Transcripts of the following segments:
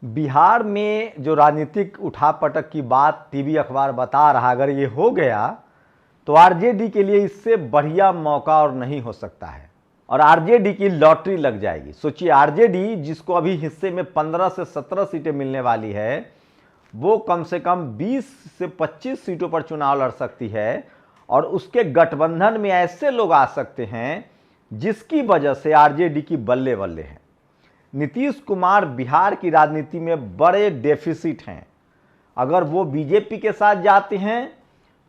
बिहार में जो राजनीतिक उठापटक की बात टीवी अखबार बता रहा, अगर ये हो गया तो आरजेडी के लिए इससे बढ़िया मौका और नहीं हो सकता है और आरजेडी की लॉटरी लग जाएगी। सोचिए, आरजेडी जिसको अभी हिस्से में 15 से 17 सीटें मिलने वाली है, वो कम से कम 20 से 25 सीटों पर चुनाव लड़ सकती है और उसके गठबंधन में ऐसे लोग आ सकते हैं जिसकी वजह से आरजेडी की बल्ले बल्ले है। नीतीश कुमार बिहार की राजनीति में बड़े डेफिसिट हैं। अगर वो बीजेपी के साथ जाते हैं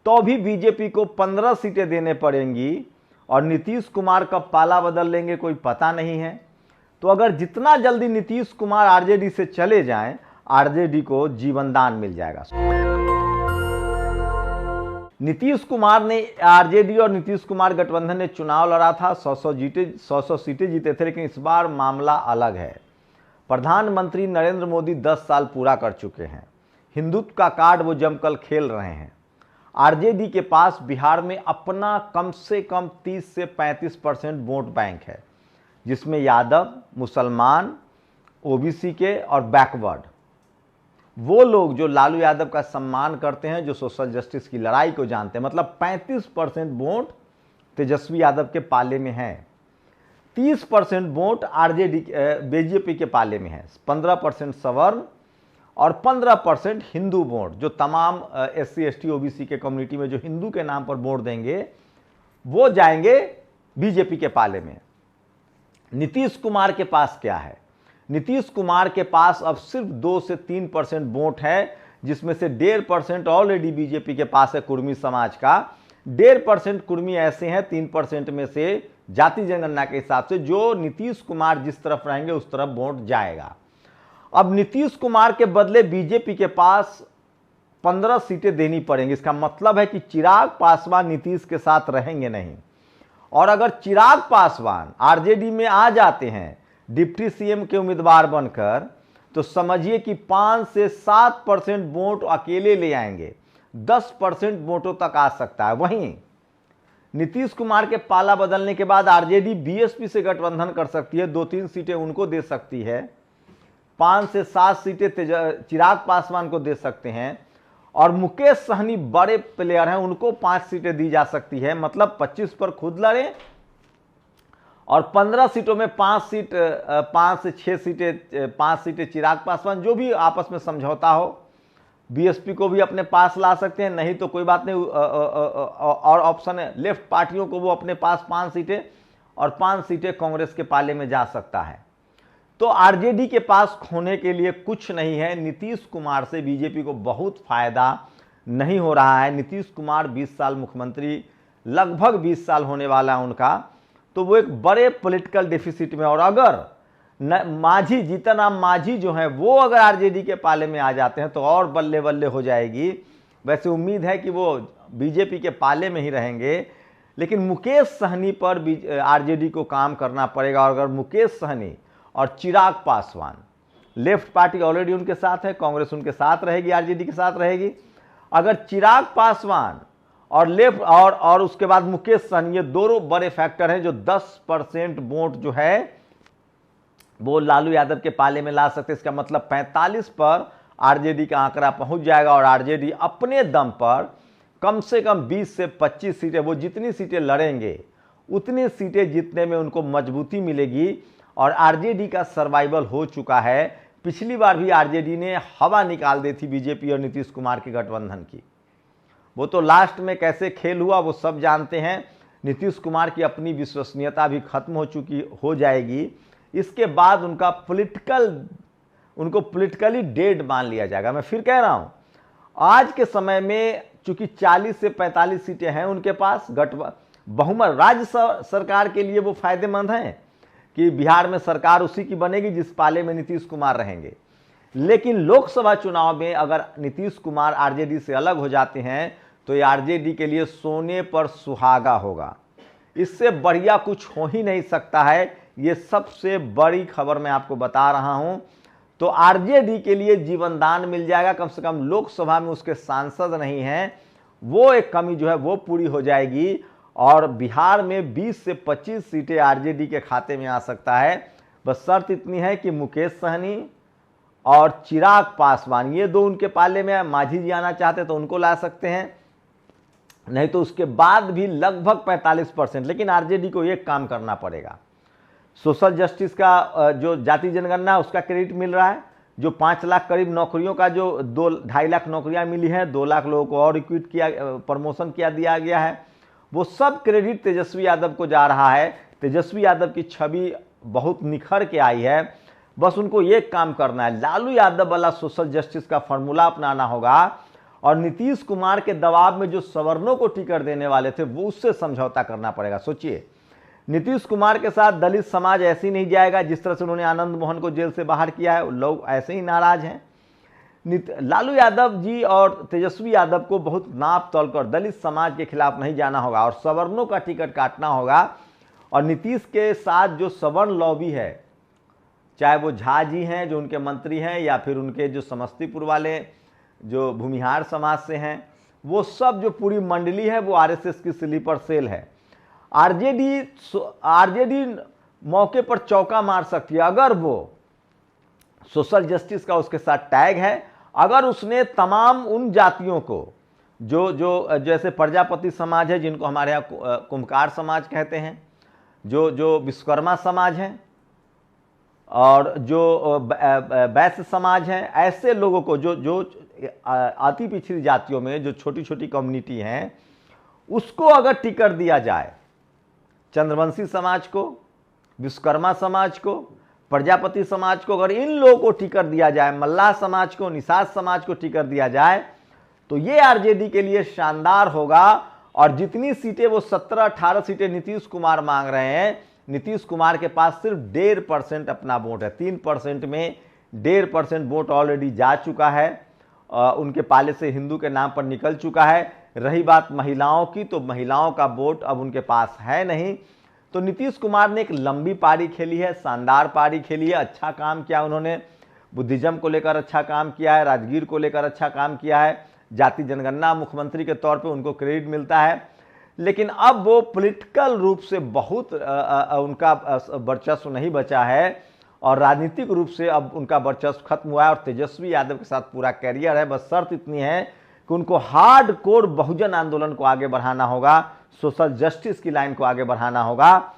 तो भी बीजेपी को 15 सीटें देने पड़ेंगी और नीतीश कुमार कब पाला बदल लेंगे कोई पता नहीं है। तो अगर जितना जल्दी नीतीश कुमार आरजेडी से चले जाएं, आरजेडी को जीवनदान मिल जाएगा। नीतीश कुमार ने आरजेडी और नीतीश कुमार गठबंधन ने चुनाव लड़ा था, 100 सीटें जीते थे, लेकिन इस बार मामला अलग है। प्रधानमंत्री नरेंद्र मोदी 10 साल पूरा कर चुके हैं। हिंदुत्व का कार्ड वो जमकर खेल रहे हैं। आरजेडी के पास बिहार में अपना कम से कम 30 से 35% वोट बैंक है, जिसमें यादव, मुसलमान, ओबीसी के और बैकवर्ड, वो लोग जो लालू यादव का सम्मान करते हैं, जो सोशल जस्टिस की लड़ाई को जानते हैं। मतलब 35% वोट तेजस्वी यादव के पाले में है, 30% वोट आरजेडी बीजेपी के पाले में है, 15% सवर्ण और 15% हिंदू वोट, जो तमाम एससी एसटी ओबीसी के कम्युनिटी में जो हिंदू के नाम पर वोट देंगे वो जाएंगे बीजेपी के पाले में। नीतीश कुमार के पास क्या है? नीतीश कुमार के पास अब सिर्फ 2 से 3% वोट है, जिसमें से 1.5% ऑलरेडी बीजेपी के पास है कुर्मी समाज का। 1.5% कुर्मी ऐसे हैं 3% में से जाति जनगणना के हिसाब से, जो नीतीश कुमार जिस तरफ रहेंगे उस तरफ वोट जाएगा। अब नीतीश कुमार के बदले बीजेपी के पास 15 सीटें देनी पड़ेंगी। इसका मतलब है कि चिराग पासवान नीतीश के साथ रहेंगे नहीं, और अगर चिराग पासवान आरजेडी में आ जाते हैं डिप्टी सीएम के उम्मीदवार बनकर, तो समझिए कि 5 से 7% वोट अकेले ले आएंगे, 10% वोटों तक आ सकता है। वहीं नीतीश कुमार के पाला बदलने के बाद आरजेडी बीएसपी से गठबंधन कर सकती है, 2-3 सीटें उनको दे सकती है, 5 से 7 सीटें चिराग पासवान को दे सकते हैं, और मुकेश सहनी बड़े प्लेयर हैं, उनको 5 सीटें दी जा सकती है। मतलब 25 पर खुद लड़ें और 15 सीटों में 5 से 6 सीटें 5 सीटें चिराग पासवान, जो भी आपस में समझौता हो। बीएसपी को भी अपने पास ला सकते हैं, नहीं तो कोई बात नहीं, और ऑप्शन है लेफ्ट पार्टियों को, वो अपने पास 5 सीटें और 5 सीटें कांग्रेस के पाले में जा सकता है। तो आरजेडी के पास खोने के लिए कुछ नहीं है। नीतीश कुमार से बीजेपी को बहुत फायदा नहीं हो रहा है। नीतीश कुमार 20 साल मुख्यमंत्री, लगभग 20 साल होने वाला है उनका, तो वो एक बड़े पॉलिटिकल डेफिसिट में। और अगर मांझी, जीतन राम मांझी जो है, वो अगर आरजेडी के पाले में आ जाते हैं तो और बल्ले बल्ले हो जाएगी। वैसे उम्मीद है कि वो बीजेपी के पाले में ही रहेंगे, लेकिन मुकेश सहनी पर आरजेडी को काम करना पड़ेगा। और अगर मुकेश सहनी और Chirag Paswan, left party already उनके साथ है, कांग्रेस उनके साथ रहेगी, आरजेडी के साथ रहेगी, अगर चिराग पासवान और लेफ्ट और उसके बाद मुकेश सहनी, ये दोनों बड़े फैक्टर हैं जो 10% वोट जो है वो लालू यादव के पाले में ला सकते। इसका मतलब 45 पर आरजेडी का आंकड़ा पहुंच जाएगा और आरजेडी अपने दम पर कम से कम 20 से 25 सीटें, वो जितनी सीटें लड़ेंगे उतनी सीटें जीतने में उनको मजबूती मिलेगी। और आरजेडी का सर्वाइवल हो चुका है। पिछली बार भी आरजेडी ने हवा निकाल दी थी बीजेपी और नीतीश कुमार के गठबंधन की। वो तो लास्ट में कैसे खेल हुआ वो सब जानते हैं। नीतीश कुमार की अपनी विश्वसनीयता भी खत्म हो जाएगी। इसके बाद उनको पॉलिटिकली डेड मान लिया जाएगा। मैं फिर कह रहा हूं, आज के समय में चूंकि 40 से 45 सीटें हैं उनके पास, बहुमत राज्य सरकार के लिए वो फायदेमंद हैं कि बिहार में सरकार उसी की बनेगी जिस पाले में नीतीश कुमार रहेंगे। लेकिन लोकसभा चुनाव में अगर नीतीश कुमार आरजेडी से अलग हो जाते हैं तो ये आरजेडी के लिए सोने पर सुहागा होगा। इससे बढ़िया कुछ हो ही नहीं सकता है। ये सबसे बड़ी खबर मैं आपको बता रहा हूं। तो आरजेडी के लिए जीवनदान मिल जाएगा। कम से कम लोकसभा में उसके सांसद नहीं हैं, वो एक कमी जो है वो पूरी हो जाएगी और बिहार में 20 से 25 सीटें आरजेडी के खाते में आ सकता है। बस शर्त इतनी है कि मुकेश सहनी और चिराग पासवान, ये दो उनके पाले में है। मांझी जी आना चाहते तो उनको ला सकते हैं, नहीं तो उसके बाद भी लगभग 45%। लेकिन आरजेडी को एक काम करना पड़ेगा, सोशल जस्टिस का जो जाति जनगणना उसका क्रेडिट मिल रहा है, जो 5 लाख करीब नौकरियों का जो 2-2.5 लाख नौकरियां मिली हैं, 2 लाख लोगों को और इक्विट किया, प्रमोशन किया दिया गया है, वो सब क्रेडिट तेजस्वी यादव को जा रहा है। तेजस्वी यादव की छवि बहुत निखर के आई है, बस उनको एक काम करना है, लालू यादव वाला सोशल जस्टिस का फॉर्मूला अपनाना होगा और नीतीश कुमार के दबाव में जो सवर्णों को टिकट देने वाले थे वो उससे समझौता करना पड़ेगा। सोचिए, नीतीश कुमार के साथ दलित समाज ऐसे ही नहीं जाएगा जिस तरह से उन्होंने आनंद मोहन को जेल से बाहर किया है, लोग ऐसे ही नाराज हैं। लालू यादव जी और तेजस्वी यादव को बहुत नाप तोल कर दलित समाज के खिलाफ नहीं जाना होगा और सवर्णों का टिकट काटना होगा। और नीतीश के साथ जो सवर्ण लॉबी है, चाहे वो झा जी हैं जो उनके मंत्री हैं, या फिर उनके जो समस्तीपुर वाले जो भूमिहार समाज से हैं, वो सब जो पूरी मंडली है वो आरएसएस की स्लीपर सेल है। आरजेडी मौके पर चौका मार सकती है अगर वो सोशल जस्टिस का उसके साथ टैग है, अगर उसने तमाम उन जातियों को जो जैसे प्रजापति समाज है जिनको हमारे यहाँ कुम्भकार समाज कहते हैं, जो विश्वकर्मा समाज है, और जो वैश्य समाज है, ऐसे लोगों को जो अति पिछड़ी जातियों में जो छोटी छोटी कम्युनिटी हैं, उसको अगर टिकट दिया जाए, चंद्रवंशी समाज को, विश्वकर्मा समाज को, प्रजापति समाज को, अगर इन लोगों को टिकट दिया जाए, मल्लाह समाज को, निषाद समाज को टिकट दिया जाए, तो ये आरजेडी के लिए शानदार होगा। और जितनी सीटें वो 17-18 सीटें नीतीश कुमार मांग रहे हैं, नीतीश कुमार के पास सिर्फ 1.5% अपना वोट है। 3% में 1.5% वोट ऑलरेडी जा चुका है, उनके पाले से हिंदू के नाम पर निकल चुका है। रही बात महिलाओं की, तो महिलाओं का वोट अब उनके पास है नहीं। तो नीतीश कुमार ने एक लंबी पारी खेली है, शानदार पारी खेली है, अच्छा काम किया उन्होंने, बुद्धिज्म को लेकर अच्छा काम किया है, राजगीर को लेकर अच्छा काम किया है, जाति जनगणना मुख्यमंत्री के तौर पे उनको क्रेडिट मिलता है। लेकिन अब वो पॉलिटिकल रूप से बहुत उनका वर्चस्व नहीं बचा है और राजनीतिक रूप से अब उनका वर्चस्व खत्म हुआ है और तेजस्वी यादव के साथ पूरा कैरियर है। बस शर्त इतनी है कि उनको हार्ड कोर बहुजन आंदोलन को आगे बढ़ाना होगा, सोशल जस्टिस की लाइन को आगे बढ़ाना होगा।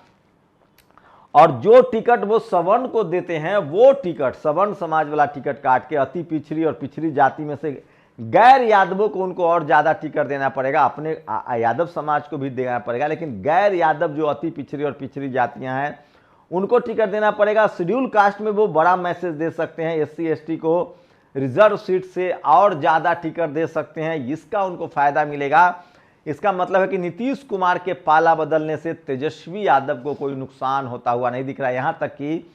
और जो टिकट वो सवर्ण को देते हैं, वो टिकट सवर्ण समाज वाला टिकट काट के अति पिछड़ी और पिछड़ी जाति में से गैर यादवों को उनको और ज्यादा टिकट देना पड़ेगा, अपने यादव समाज को भी देना पड़ेगा, लेकिन गैर यादव जो अति पिछड़ी और पिछड़ी जातियां हैं उनको टिकट देना पड़ेगा। शेड्यूल कास्ट में वो बड़ा मैसेज दे सकते हैं, एससी एसटी को रिजर्व सीट से और ज्यादा टिकट दे सकते हैं, इसका उनको फायदा मिलेगा। इसका मतलब है कि नीतीश कुमार के पाला बदलने से तेजस्वी यादव को कोई नुकसान होता हुआ नहीं दिख रहा है। यहां तक कि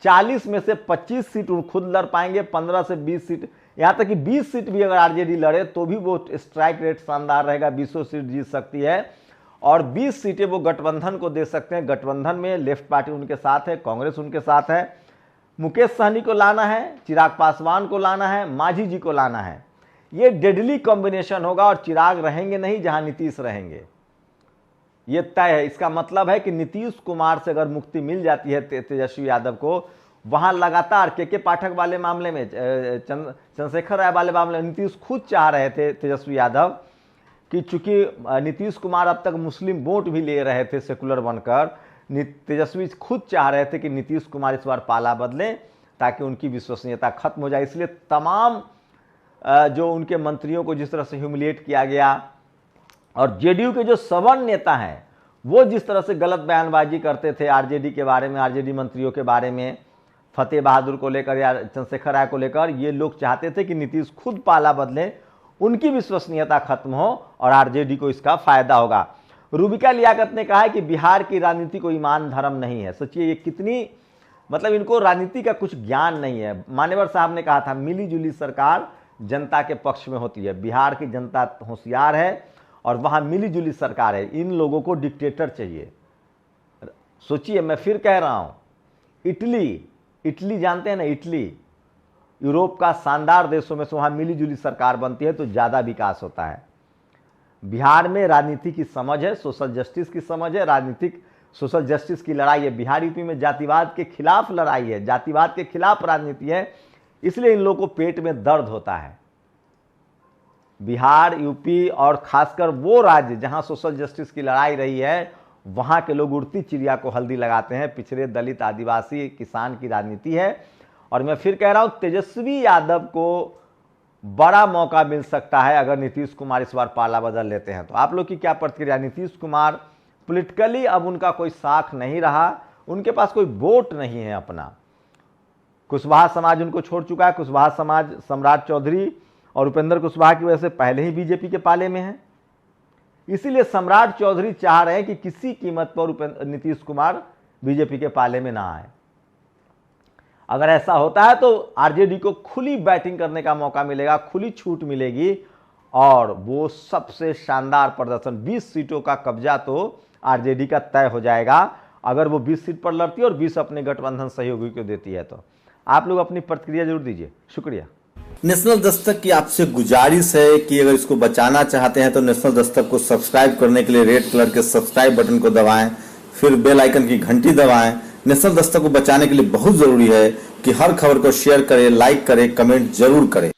40 में से 25 सीट खुद लड़ पाएंगे, 15 से 20 सीट, यहां तक कि 20 सीट भी अगर आरजेडी लड़े तो भी वो स्ट्राइक रेट शानदार रहेगा, 20 सीट जीत सकती है। और 20 सीटें वो गठबंधन को दे सकते हैं। गठबंधन में लेफ्ट पार्टी उनके साथ है, कांग्रेस उनके साथ है, मुकेश सहनी को लाना है, चिराग पासवान को लाना है, मांझी जी को लाना है। ये डेडली कॉम्बिनेशन होगा और चिराग रहेंगे नहीं जहां नीतीश रहेंगे, ये तय है। इसका मतलब है कि नीतीश कुमार से अगर मुक्ति मिल जाती है तेजस्वी यादव को, वहां लगातार के पाठक वाले मामले में, चंद्रशेखर राय वाले मामले में नीतीश खुद चाह रहे थे तेजस्वी यादव कि चूंकि नीतीश कुमार अब तक मुस्लिम वोट भी ले रहे थे सेकुलर बनकर, तेजस्वी खुद चाह रहे थे कि नीतीश कुमार इस बार पाला बदलें ताकि उनकी विश्वसनीयता खत्म हो जाए। इसलिए तमाम जो उनके मंत्रियों को जिस तरह से ह्यूमिलिएट किया गया और जेडीयू के जो सवर्ण नेता हैं वो जिस तरह से गलत बयानबाजी करते थे आरजेडी के बारे में, आरजेडी मंत्रियों के बारे में, फतेह बहादुर को लेकर या चंद्रशेखर राय को लेकर, ये लोग चाहते थे कि नीतीश खुद पाला बदले, उनकी विश्वसनीयता खत्म हो और आरजेडी को इसका फायदा होगा। रूबिका लियाकत ने कहा है कि बिहार की राजनीति को ईमान धर्म नहीं है। सोचिए ये कितनी, मतलब इनको राजनीति का कुछ ज्ञान नहीं है। मान्यवर साहब ने कहा था मिली जुली सरकार जनता के पक्ष में होती है, बिहार की जनता होशियार है और वहां मिली जुली सरकार है, इन लोगों को डिक्टेटर चाहिए। सोचिए, मैं फिर कह रहा हूं, इटली जानते हैं ना, इटली यूरोप का शानदार देशों में से वहां मिली जुली सरकार बनती है तो ज्यादा विकास होता है। बिहार में राजनीति की समझ है, सोशल जस्टिस की समझ है, राजनीतिक सोशल जस्टिस की लड़ाई है। बिहार यूपी में जातिवाद के खिलाफ लड़ाई है, जातिवाद के खिलाफ राजनीति है। इसलिए इन लोगों को पेट में दर्द होता है। बिहार, यूपी और खासकर वो राज्य जहां सोशल जस्टिस की लड़ाई रही है, वहां के लोग उड़ती चिड़िया को हल्दी लगाते हैं। पिछड़े, दलित, आदिवासी, किसान की राजनीति है। और मैं फिर कह रहा हूं, तेजस्वी यादव को बड़ा मौका मिल सकता है अगर नीतीश कुमार इस बार पाला बदल लेते हैं तो। आप लोग की क्या प्रतिक्रिया? नीतीश कुमार पॉलिटिकली अब उनका कोई साख नहीं रहा, उनके पास कोई वोट नहीं है अपना। कुशवाहा समाज उनको छोड़ चुका है। कुशवाहा समाज सम्राट चौधरी और उपेंद्र कुशवाहा की वजह से पहले ही बीजेपी के पाले में है। इसीलिए सम्राट चौधरी चाह रहे हैं कि किसी कीमत पर नीतीश कुमार बीजेपी के पाले में ना आए। अगर ऐसा होता है तो आरजेडी को खुली बैटिंग करने का मौका मिलेगा, खुली छूट मिलेगी और वो सबसे शानदार प्रदर्शन, 20 सीटों का कब्जा तो आरजेडी का तय हो जाएगा अगर वो 20 सीट पर लड़ती है और 20 अपने गठबंधन सहयोगी को देती है तो। आप लोग अपनी प्रतिक्रिया जरूर दीजिए। शुक्रिया। नेशनल दस्तक की आपसे गुजारिश है कि अगर इसको बचाना चाहते हैं तो नेशनल दस्तक को सब्सक्राइब करने के लिए रेड कलर के सब्सक्राइब बटन को दबाएं, फिर बेल आइकन की घंटी दबाएं। नेशनल दस्तक को बचाने के लिए बहुत जरूरी है कि हर खबर को शेयर करें, लाइक करें, कमेंट जरूर करें।